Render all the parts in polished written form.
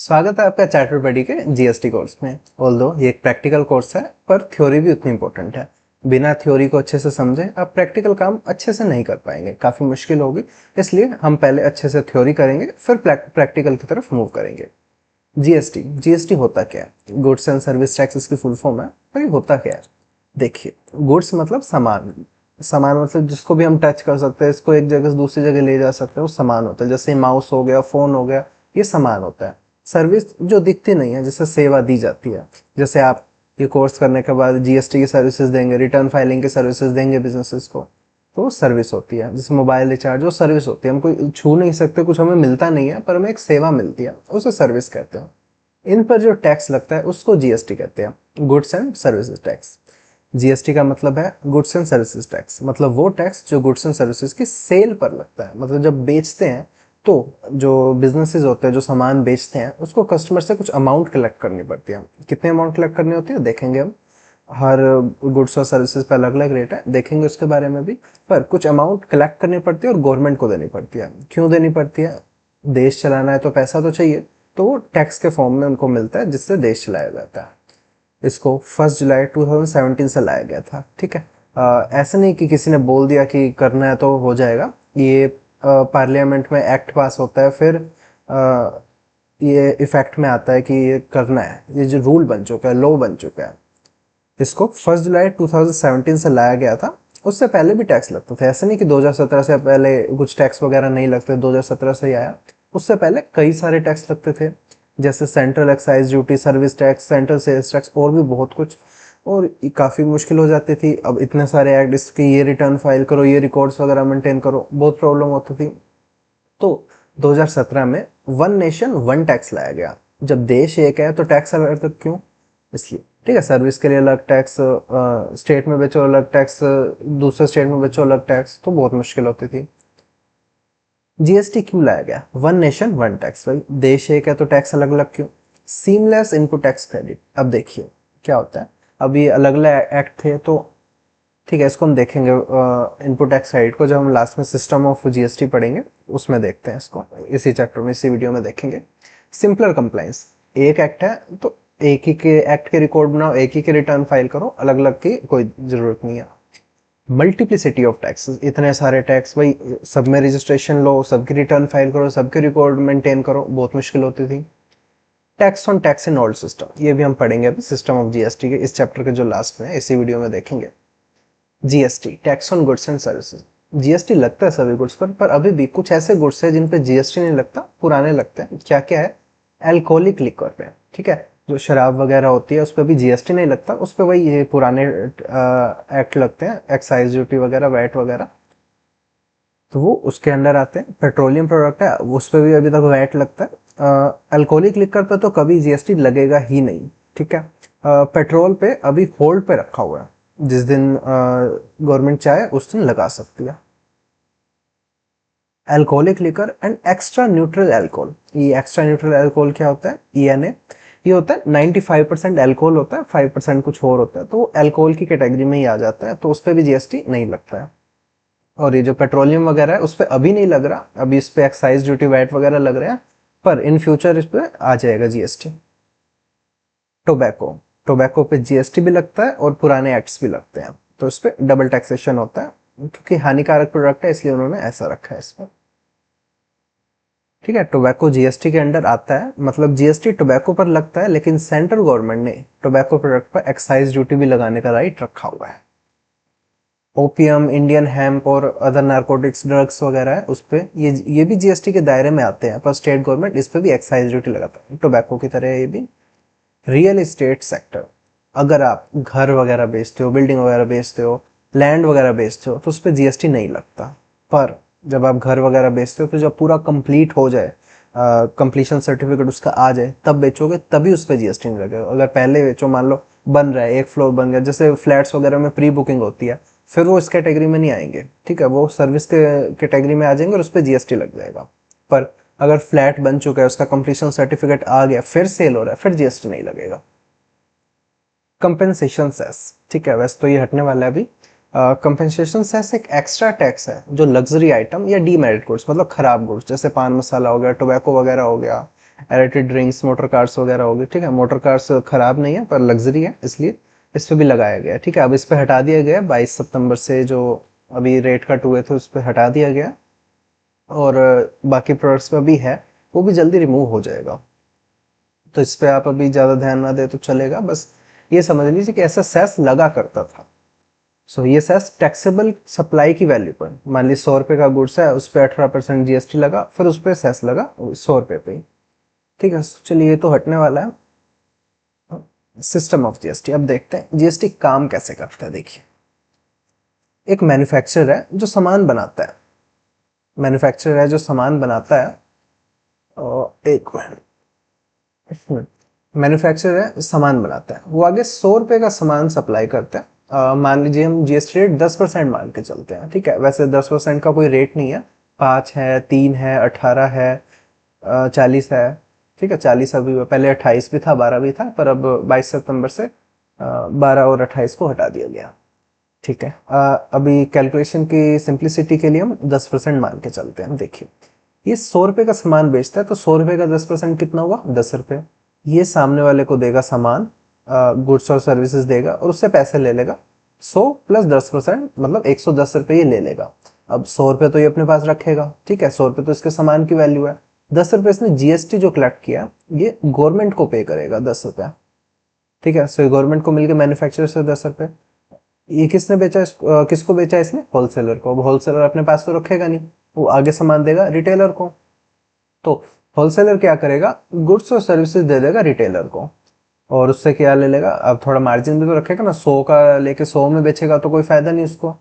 स्वागत है आपका चार्टर्ड बडी के जीएसटी कोर्स में। ऑल्दो ये एक प्रैक्टिकल कोर्स है पर थ्योरी भी उतनी इंपॉर्टेंट है। बिना थ्योरी को अच्छे से समझे आप प्रैक्टिकल काम अच्छे से नहीं कर पाएंगे, काफ़ी मुश्किल होगी। इसलिए हम पहले अच्छे से थ्योरी करेंगे फिर प्रैक्टिकल की तरफ मूव करेंगे। जीएसटी जीएसटी होता क्या है? गुड्स एंड सर्विस टैक्स इसकी फुल फॉर्म है। पर ये होता क्या है? देखिए, गुड्स मतलब सामान। सामान मतलब जिसको भी हम टच कर सकते हैं, इसको एक जगह से दूसरी जगह ले जा सकते हैं, वो सामान होता है। जैसे माउस हो गया, फोन हो गया, ये सामान होता है। सर्विस जो दिखती नहीं है, जिससे सेवा दी जाती है। जैसे आप ये कोर्स करने के बाद जीएसटी की सर्विसेज देंगे, रिटर्न फाइलिंग की सर्विसेज देंगे बिजनेसेस को, तो सर्विस होती है। जैसे मोबाइल रिचार्ज, वो सर्विस होती है। हम कोई छू नहीं सकते, कुछ हमें मिलता नहीं है, पर हमें एक सेवा मिलती है, उसे सर्विस कहते हैं। इन पर जो टैक्स लगता है उसको जीएसटी कहते हैं, goods and services tax. GST का मतलब है गुड्स एंड सर्विसेज टैक्स, मतलब वो टैक्स जो गुड्स एंड सर्विसेज की सेल पर लगता है। मतलब जब बेचते हैं तो जो बिजनेसेस होते हैं, जो सामान बेचते हैं, उसको कस्टमर से कुछ अमाउंट कलेक्ट करनी पड़ती है। कितने अमाउंट कलेक्ट करनी होती है देखेंगे हम। हर गुड्स और सर्विसेज पर अलग अलग रेट है, देखेंगे उसके बारे में भी। पर कुछ अमाउंट कलेक्ट करनी पड़ती है और गवर्नमेंट को देनी पड़ती है। क्यों देनी पड़ती है? देश चलाना है तो पैसा तो चाहिए, तो वो टैक्स के फॉर्म में उनको मिलता है, जिससे देश चलाया जाता है। इसको 1 जुलाई 2017 से लाया गया था। ठीक है, ऐसा नहीं कि किसी ने बोल दिया कि करना है तो हो जाएगा। ये पार्लियामेंट में एक्ट पास होता है, फिर ये इफेक्ट में आता है कि ये करना है। ये जो रूल बन चुका है, लॉ बन चुका है। इसको 1 जुलाई 2017 से लाया गया था। उससे पहले भी टैक्स लगता था। ऐसा नहीं कि 2017 से पहले कुछ टैक्स वगैरह नहीं लगते, 2017 से ही आया। उससे पहले कई सारे टैक्स लगते थे, जैसे central excise duty, service tax, central sales tax और भी बहुत कुछ। और काफ़ी मुश्किल हो जाती थी। अब इतने सारे एक्ट, इसके ये रिटर्न फाइल करो, ये रिकॉर्ड्स वगैरह मेंटेन करो, बहुत प्रॉब्लम होती थी। तो 2017 में वन नेशन वन टैक्स लाया गया। जब देश एक है तो टैक्स अलग अलग क्यों? इसलिए। ठीक है, सर्विस के लिए अलग टैक्स, स्टेट में बेचो अलग टैक्स, दूसरे स्टेट में बेचो अलग टैक्स, तो बहुत मुश्किल होती थी। जीएसटी क्यों लाया गया? One nation one tax. भाई देश एक है तो टैक्स अलग अलग क्यों? Seamless input tax credit. अब देखिए क्या होता है। अब ये अलग अलग एक्ट थे, तो ठीक है, इसको हम देखेंगे इनपुट टैक्स क्रेडिट को, जब हम लास्ट में सिस्टम ऑफ जीएसटी पढ़ेंगे उसमें देखते हैं इसको। इसी चैप्टर में, इसी वीडियो में देखेंगे। Simpler compliance. एक एक्ट है तो एक ही के एक्ट के रिकॉर्ड बनाओ, एक ही के रिटर्न फाइल करो, अलग अलग की कोई जरूरत नहीं है। मल्टीप्लिसिटी ऑफ टैक्सेस, इतने सारे टैक्स, भाई सब में रजिस्ट्रेशन लो, सबकी रिटर्न फाइल करो, सबके रिकॉर्ड मेंटेन करो, बहुत मुश्किल होती थी। Tax on tax in old system, ये भी हम पढ़ेंगे अभी सिस्टम ऑफ जीएसटी के इस चैप्टर के जो लास्ट में है, इसी वीडियो में देखेंगे। GST, tax on goods and services. GST लगता है सभी गुड्स पर अभी भी कुछ ऐसे गुड्स है जिन पे जीएसटी नहीं लगता, पुराने लगते हैं। क्या क्या है? एल्कोहलिक लिक्वर पे। ठीक है, जो शराब वगैरह होती है उस पर भी जीएसटी नहीं लगता, उस पर वही ये पुराने एक्ट लगते हैं, एक्साइज ड्यूटी वगैरह, वैट वगैरह, तो वो उसके अंडर आते हैं। पेट्रोलियम प्रोडक्ट है, उस पर भी अभी तक वैट लगता है। अल्कोहलिक लिक्वर पे तो कभी जीएसटी लगेगा ही नहीं। ठीक है, पेट्रोल पे अभी होल्ड पे रखा हुआ है, जिस दिन गवर्नमेंट चाहे उस दिन लगा सकती है। Alcoholic liquor and extra neutral alcohol. ये एक्स्ट्रा न्यूट्रल अल्कोहल क्या होता है? ईएनए। ये होता है 95% अल्कोहल होता है, 5% कुछ और होता है, तो अल्कोहल की कैटेगरी में ही आ जाता है, तो उस पर भी जीएसटी नहीं लगता है। और ये जो पेट्रोलियम वगैरह है उस पर अभी नहीं लग रहा, अभी इस पे एक्साइज ड्यूटी, वैट वगैरह लग रहे हैं, पर इन फ्यूचर इस पे आ जाएगा जीएसटी। टोबैको, टोबैको पे जीएसटी भी लगता है और पुराने एक्ट्स भी लगते हैं, तो इस पे डबल टैक्सेशन होता है, क्योंकि हानिकारक प्रोडक्ट है इसलिए उन्होंने ऐसा रखा है इसमें। ठीक है, टोबैको जीएसटी के अंडर आता है, मतलब जीएसटी टोबैको पर लगता है, लेकिन सेंट्रल गवर्नमेंट ने टोबैको प्रोडक्ट पर एक्साइज ड्यूटी भी लगाने का राइट रखा हुआ है। ओपियम, इंडियन हेम्प और अदर नारकोटिक्स ड्रग्स वगैरह है, उस पे ये भी जीएसटी के दायरे में आते हैं, पर स्टेट गवर्नमेंट इस पे भी एक्साइज ड्यूटी लगाता है, टोबैको की तरह ये भी। रियल एस्टेट सेक्टर, अगर आप घर वगैरह बेचते हो, बिल्डिंग वगैरह बेचते हो, लैंड वगैरह बेचते हो, तो उस पर जीएसटी नहीं लगता। पर जब आप घर वगैरह बेचते हो तो जब पूरा कंप्लीट हो जाए, कंप्लीशन सर्टिफिकेट उसका आ जाए, तब बेचोगे, तभी उस पर जीएसटी नहीं लगेगा। अगर पहले बेचो, मान लो बन रहा है, एक फ्लोर बन गया, जैसे फ्लैट्स वगैरह में प्री बुकिंग होती है, फिर वो इस कैटेगरी में नहीं आएंगे। ठीक है, वो सर्विस के कैटेगरी में आ जाएंगे और उस पर जीएसटी लग जाएगा। पर अगर फ्लैट बन चुका है, उसका कंप्लीशन सर्टिफिकेट आ गया, फिर सेल हो रहा है, फिर जीएसटी नहीं लगेगा। कंपेंसेशन सेस, ठीक है, वैसे तो ये हटने वाला है अभी। कंपेंसेशन सेस एक एक्स्ट्रा टैक्स है जो लग्जरी आइटम या डीमेरिट गुड्स, मतलब खराब गुड्स, जैसे पान मसाला हो गया, टोबैको वगैरह हो गया, एरेटेड ड्रिंक्स, मोटर कार्स वगैरह होगी, ठीक है। मोटर कार्स खराब नहीं है पर लग्जरी है, इसलिए इस पे भी लगाया गया, ठीक है। अब इस पे हटा दिया गया 22 सितंबर से, जो अभी रेट कट हुए थे उस पे हटा दिया गया, और बाकी प्रोडक्ट्स पे भी है, वो भी जल्दी रिमूव हो जाएगा। तो इस पे आप अभी ज्यादा ध्यान ना दे तो चलेगा, बस ये समझ लीजिए कि ऐसा सेस लगा करता था। सो ये सेस टैक्सेबल सप्लाई की वैल्यू पर, मान ली 100 रुपए का गुड्स है, उस पर 18% जीएसटी लगा, फिर उस पर सेस लगा 100 रुपए पे ही, ठीक है। चलिए ये तो हटने वाला है। सिस्टम ऑफ जीएसटी, अब देखते हैं जीएसटी काम कैसे करता है। देखिए, एक मैन्युफैक्चरर है जो सामान बनाता है, मैन्युफैक्चरर है जो सामान बनाता है, और एक मिनट, मैन्युफैक्चरर है सामान बनाता है, वो आगे 100 रुपए का सामान सप्लाई करता है। मान लीजिए हम जीएसटी रेट 10% मान के चलते हैं, ठीक है। वैसे 10% का कोई रेट नहीं है, 5 है, 3 है, 18 है, 40 है, ठीक है। 40 अभी पहले 28 भी था, 12 भी था, पर अब 22 सितंबर से 12 और 28 को हटा दिया गया, ठीक है। अभी कैलकुलेशन की सिंप्लिसिटी के लिए हम 10% मान के चलते हैं। देखिए, ये 100 रुपए का सामान बेचता है, तो 100 रुपए का 10% कितना हुआ, 10 रुपए। ये सामने वाले को देगा सामान, गुड्स और सर्विसेज देगा, और उससे पैसे ले लेगा। 100 प्लस 10% मतलब 110 रुपए ये ले लेगा। अब 100 रुपए तो ये अपने पास रखेगा, ठीक है। 100 रुपए तो इसके सामान की वैल्यू है। 10 रुपए इसने जीएसटी जो कलेक्ट किया, ये गवर्नमेंट को पे करेगा 10 रुपया, ठीक है। सो गवर्नमेंट को मिलकर मैन्युफैक्चरर से 10 रुपए। ये किसने बेचा, किसको बेचा इसने, होलसेलर को। अब होलसेलर अपने पास तो रखेगा नहीं, वो आगे सामान देगा रिटेलर को। तो होलसेलर क्या करेगा, गुड्स और सर्विसेज दे देगा रिटेलर को, और उससे क्या ले लेगा, अब थोड़ा मार्जिन भी तो रखेगा ना। 100 का लेके 100 में बेचेगा तो कोई फायदा नहीं उसको।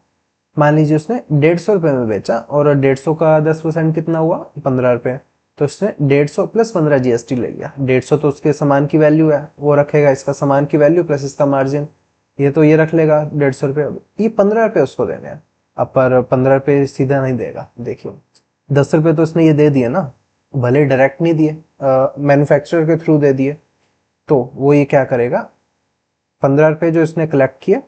मान लीजिए उसने 150 रुपए में बेचा, और 150 का 10% कितना हुआ, 15 रुपए। तो उसने 150 प्लस 15 जीएसटी ले लिया। 150 तो उसके सामान की वैल्यू है, वो रखेगा इसका सामान की वैल्यू प्लस इसका मार्जिन, ये तो ये रख लेगा 150 रुपये। ये 15 रुपये उसको देने हैं। अब पर 15 रुपये सीधा नहीं देगा। देखिए, 10 रुपये तो उसने ये दे दिए ना, भले डायरेक्ट नहीं दिए, मैन्युफैक्चरर के थ्रू दे दिए, तो वो ये क्या करेगा, 15 रुपये जो इसने कलेक्ट किए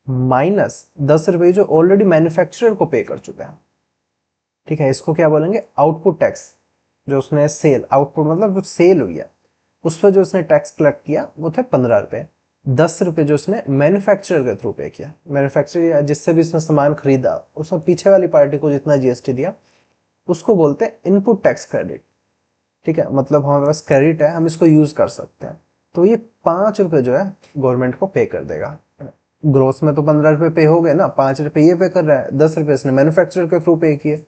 माइनस 10 रुपये जो ऑलरेडी मैन्युफैक्चरर को पे कर चुका है, ठीक है। इसको क्या बोलेंगे, आउटपुट टैक्स। जो उसने सेल, आउटपुट मतलब जो सेल हुई है, उस पर जो उसने टैक्स कलेक्ट किया वो थे 15 रुपए। 10 रुपए जो उसने मैन्युफैक्चरर के थ्रू पे किया, मैन्युफैक्चरर जिससे भी उसने सामान खरीदा, उसने पीछे वाली पार्टी को जितना जीएसटी दिया, उसको बोलते हैं इनपुट टैक्स क्रेडिट, ठीक है। मतलब हमारे पास क्रेडिट है, हम इसको यूज कर सकते हैं। तो ये 5 रुपए जो है गवर्नमेंट को पे कर देगा। ग्रोस में तो 15 रुपए पे हो गए ना, 5 रुपए ये पे कर रहा है, 10 रुपए इसने मैन्युफैक्चरर के थ्रू पे किए,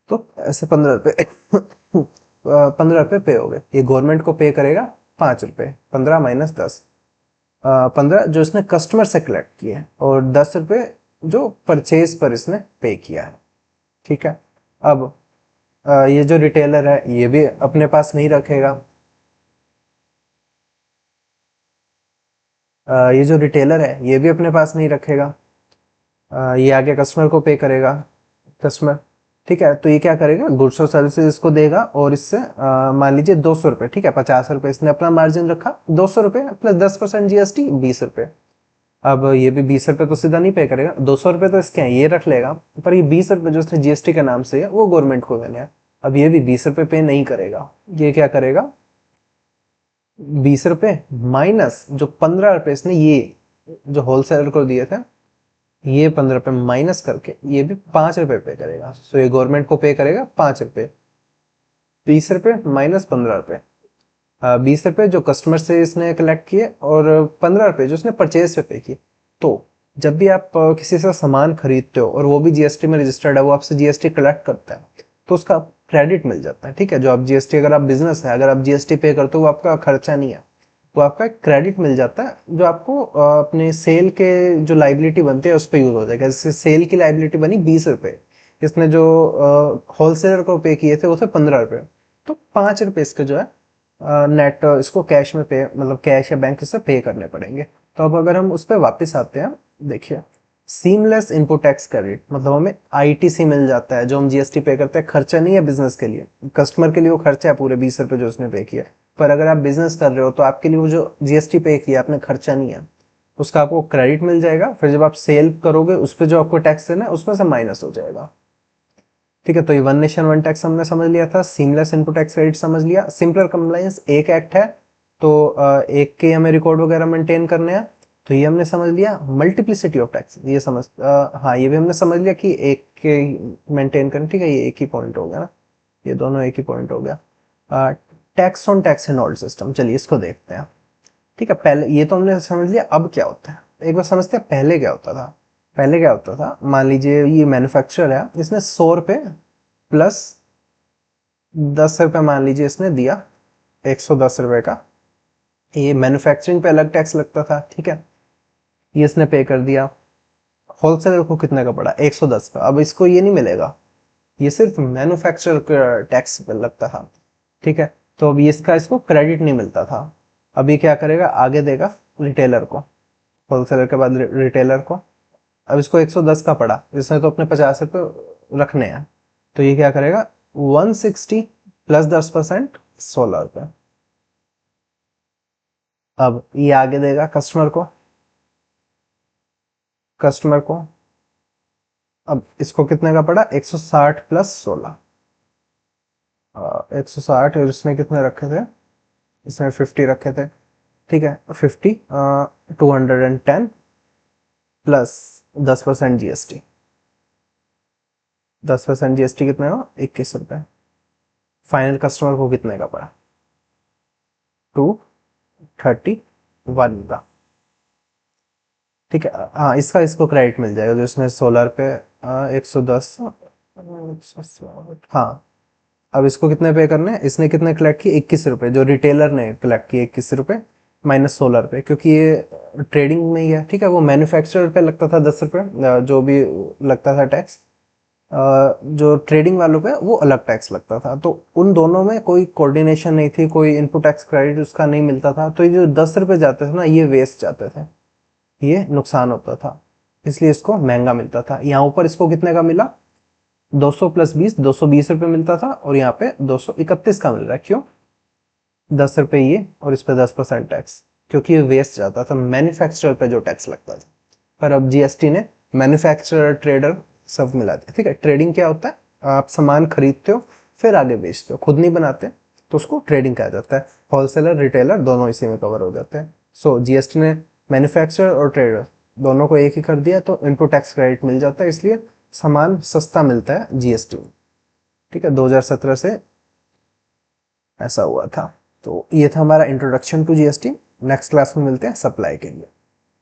तो ऐसे 15 रुपए 15 रुपए पे हो गए। ये गवर्नमेंट को पे करेगा 5 रुपए, 15 माइनस 10, 15 जो इसने कस्टमर से कलेक्ट किए, और 10 रुपए जो परचेज पर इसने पे किया है, ठीक है। अब ये जो रिटेलर है ये भी अपने पास नहीं रखेगा, ये जो रिटेलर है ये भी अपने पास नहीं रखेगा, ये आगे कस्टमर को पे करेगा, कस्टमर, ठीक है। तो ये क्या करेगा, गुड्स और सर्विसेज इसको देगा, और इससे मान लीजिए 200 रुपए, ठीक है। 50 रुपए इसने अपना मार्जिन रखा, 200 रुपए प्लस 10% जीएसटी 20 रुपए। अब ये भी 20 रुपए तो सीधा नहीं पे करेगा, 200 रुपए तो इसके हैं ये रख लेगा, पर ये 20 रुपए जो इसने जीएसटी के नाम से है वो गवर्नमेंट को देने हैं। अब ये भी 20 रुपए पे नहीं करेगा, ये क्या करेगा, 20 रुपए माइनस जो 15 रुपए इसने ये जो होलसेलर को दिए थे, ये 15 रुपए माइनस करके ये भी 5 रुपए पे करेगा। सो ये गवर्नमेंट को पे करेगा 5 रुपए, 20 रुपए माइनस 15 रुपए, 20 रुपए जो कस्टमर से इसने कलेक्ट किए, और 15 रुपए जो इसने परचेज पे पे किए। तो जब भी आप किसी से सामान खरीदते हो और वो भी जीएसटी में रजिस्टर्ड है, वो आपसे जीएसटी कलेक्ट करता है, तो उसका क्रेडिट मिल जाता है, ठीक है। जो आप जीएसटी, अगर आप बिजनेस है, अगर आप जीएसटी पे करते हो, वो आपका खर्चा नहीं है, वो आपका एक क्रेडिट मिल जाता है, जो आपको अपने सेल के जो लाइबिलिटी बनते हैं उस पर यूज हो जाएगा। जैसे सेल की लाइबिलिटी बनी 20 रुपए, इसने जो होलसेलर को पे किए थे वो थे 15 रुपए, तो 5 रुपए इसके जो है नेट इसको कैश में पे, मतलब कैश या बैंक से पे करने पड़ेंगे। तो अब अगर हम उस पर वापस आते हैं, देखिए, सीमलेस इनपुट टैक्स क्रेडिट मतलब हमें आईटीसी मिल जाता है, जो हम जीएसटी पे करते हैं, खर्चा नहीं है बिजनेस के लिए, कस्टमर के लिए वो खर्चा है पूरे 20 रुपए जो उसने पे किया, पर अगर आप बिजनेस कर रहे हो तो आपके लिए वो जो जीएसटी पे किया आपने खर्चा नहीं है, उसका आपको क्रेडिट मिल जाएगा। फिर जब आप सेल करोगे उस पर जो आपको टैक्स देना है उसमें से माइनस हो जाएगा, ठीक है, तो ये वन नेशन वन टैक्स हमने समझ लिया था, सीमलेस इनपुट टैक्स क्रेडिट समझ लिया, सिंपलर कंप्लायंस एक एक्ट है तो एक के हमें रिकॉर्ड वगैरह मेंटेन करने हैं, तो ये हमने समझ लिया। मल्टीप्लिसिटी ऑफ टैक्स ये समझ हाँ ये भी हमने समझ लिया कि एक के मेंटेन करने, ठीक है, ये एक ही पॉइंट हो गया ना, ये दोनों एक ही पॉइंट हो गया। Tax on tax in old system, चलिए इसको देखते हैं। ठीक है, पहले ये तो हमने समझ लिया, अब क्या होता है एक बार समझते हैं। पहले क्या होता था, पहले क्या होता था, मान लीजिए ये मैन्युफैक्चरर है, इसने 100 रुपए प्लस 10 रुपए मान लीजिए इसने दिया, 110 रुपए का, ये मैन्युफैक्चरिंग पे अलग टैक्स लगता था, ठीक है, ये इसने पे कर दिया। होलसेलर को कितने का पड़ा, 110 का। अब इसको ये नहीं मिलेगा, ये सिर्फ मैन्युफैक्चरर का टैक्स पे लगता था, ठीक है, तो अब इसका इसको क्रेडिट नहीं मिलता था। अब ये क्या करेगा, आगे देगा रिटेलर को, होलसेलर के बाद रिटेलर को। अब इसको 110 का पड़ा, इसने तो अपने 50 रुपये रखने हैं, तो ये क्या करेगा, 160 प्लस 10% 16 रुपए। अब ये आगे देगा कस्टमर को, कस्टमर को अब इसको कितने का पड़ा, 160 प्लस 16, 160, और इसने कितने रखे थे, इसने 50 रखे थे, ठीक है, 50 210 प्लस 10% जीएसटी, 10% जीएसटी कितने हो, 21 रुपए। फाइनल कस्टमर को कितने का पड़ा, 231 का, ठीक है। हाँ इसका इसको क्रेडिट मिल जाएगा, जो इसमें 16 रुपये 110, हाँ। अब इसको कितने पे करने हैं, इसने कितने कलेक्ट किए, 21 रुपए, जो रिटेलर ने कलेक्ट किए 21 रुपए माइनस 16 रुपए, क्योंकि ये ट्रेडिंग में ही है, ठीक है। वो मैन्युफैक्चरर पे लगता था 10 रुपए, जो भी लगता था टैक्स, जो ट्रेडिंग वालों पे वो अलग टैक्स लगता था, तो उन दोनों में कोई कोऑर्डिनेशन नहीं थी, कोई इनपुट टैक्स क्रेडिट उसका नहीं मिलता था, तो ये जो 10 रुपए जाते थे ना, ये वेस्ट जाते थे, ये नुकसान होता था, इसलिए इसको महंगा मिलता था। यहाँ ऊपर इसको कितने का मिला, 200 प्लस 20, 220 रुपए मिलता था, और यहाँ पे 231 का मिल रहा है, क्यों, 10 रुपए ये और इस पे 10% टैक्स, क्योंकि ये वेस्ट जाता था, मैन्युफैक्चरर पे जो टैक्स लगता था। पर अब जीएसटी ने मैन्युफैक्चरर ट्रेडर सब मिला दिया, ठीक है। ट्रेडिंग क्या होता है, आप सामान खरीदते हो फिर आगे बेचते हो, खुद नहीं बनाते, तो उसको ट्रेडिंग कहा जाता है। होलसेलर रिटेलर दोनों इसी में कवर हो जाते हैं। सो जीएसटी ने मैन्युफैक्चरर और ट्रेडर दोनों को एक ही कर दिया, तो इनपुट टैक्स क्रेडिट मिल जाता है, इसलिए सामान सस्ता मिलता है जीएसटी में, ठीक है। 2017 से ऐसा हुआ था। तो ये था हमारा introduction to GST. Next class में मिलते हैं सप्लाई के लिए।